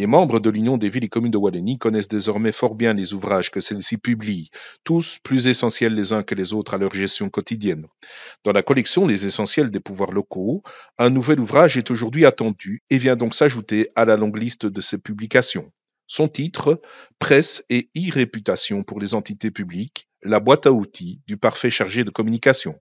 Les membres de l'Union des villes et communes de Wallonie connaissent désormais fort bien les ouvrages que celle-ci publie, tous plus essentiels les uns que les autres à leur gestion quotidienne. Dans la collection Les essentiels des pouvoirs locaux, un nouvel ouvrage est aujourd'hui attendu et vient donc s'ajouter à la longue liste de ces publications. Son titre, Presse et e-réputation pour les entités publiques, la boîte à outils du parfait chargé de communication.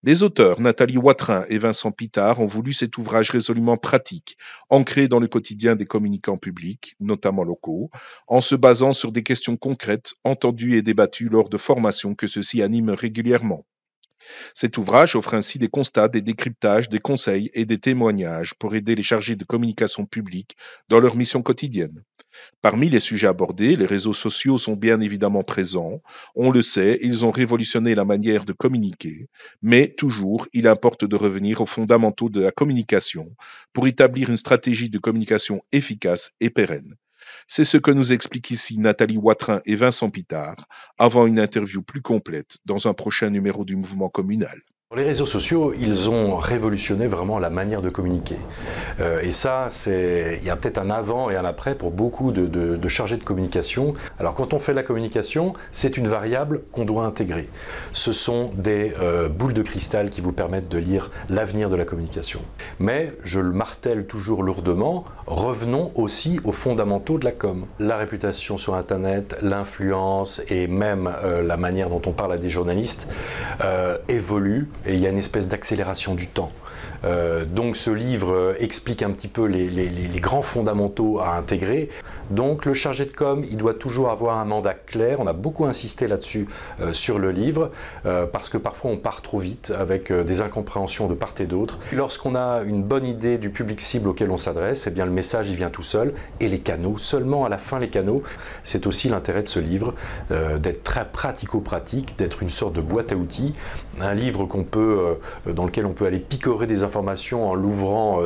Les auteurs Nathalie Watrin et Vincent Pitard ont voulu cet ouvrage résolument pratique, ancré dans le quotidien des communicants publics, notamment locaux, en se basant sur des questions concrètes entendues et débattues lors de formations que ceux-ci animent régulièrement. Cet ouvrage offre ainsi des constats, des décryptages, des conseils et des témoignages pour aider les chargés de communication publique dans leur mission quotidienne. Parmi les sujets abordés, les réseaux sociaux sont bien évidemment présents. On le sait, ils ont révolutionné la manière de communiquer, mais toujours, il importe de revenir aux fondamentaux de la communication pour établir une stratégie de communication efficace et pérenne. C'est ce que nous expliquent ici Nathalie Watrin et Vincent Pitard avant une interview plus complète dans un prochain numéro du mouvement communal. Les réseaux sociaux, ils ont révolutionné vraiment la manière de communiquer. Et ça, il y a peut-être un avant et un après pour beaucoup de chargés de communication. Alors quand on fait de la communication, c'est une variable qu'on doit intégrer. Ce sont des boules de cristal qui vous permettent de lire l'avenir de la communication. Mais, je le martèle toujours lourdement, revenons aussi aux fondamentaux de la com. La réputation sur Internet, l'influence et même la manière dont on parle à des journalistes évoluent. Et il y a une espèce d'accélération du temps. Donc ce livre explique un petit peu les grands fondamentaux à intégrer. Donc le chargé de com, il doit toujours avoir un mandat clair. On a beaucoup insisté là-dessus sur le livre, parce que parfois on part trop vite avec des incompréhensions de part et d'autre. Lorsqu'on a une bonne idée du public cible auquel on s'adresse, eh bien le message il vient tout seul. Et les canaux, seulement à la fin les canaux. C'est aussi l'intérêt de ce livre, d'être très pratico-pratique, d'être une sorte de boîte à outils. Un livre dans lequel on peut aller picorer des informations en l'ouvrant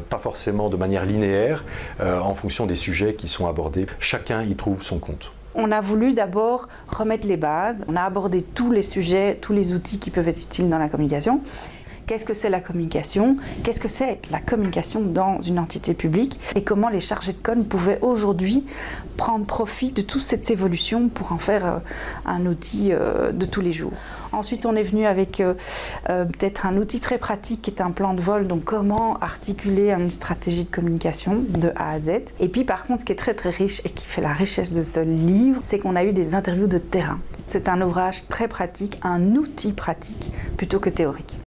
pas forcément de manière linéaire, en fonction des sujets qui sont abordés. Chacun y trouve son compte. On a voulu d'abord remettre les bases. On a abordé tous les sujets, tous les outils qui peuvent être utiles dans la communication. Qu'est-ce que c'est la communication? Qu'est-ce que c'est la communication dans une entité publique? Et comment les chargés de com pouvaient aujourd'hui prendre profit de toute cette évolution pour en faire un outil de tous les jours. Ensuite, on est venu avec peut-être un outil très pratique qui est un plan de vol, donc comment articuler une stratégie de communication de A à Z. Et puis par contre, ce qui est très très riche et qui fait la richesse de ce livre, c'est qu'on a eu des interviews de terrain. C'est un ouvrage très pratique, un outil pratique plutôt que théorique.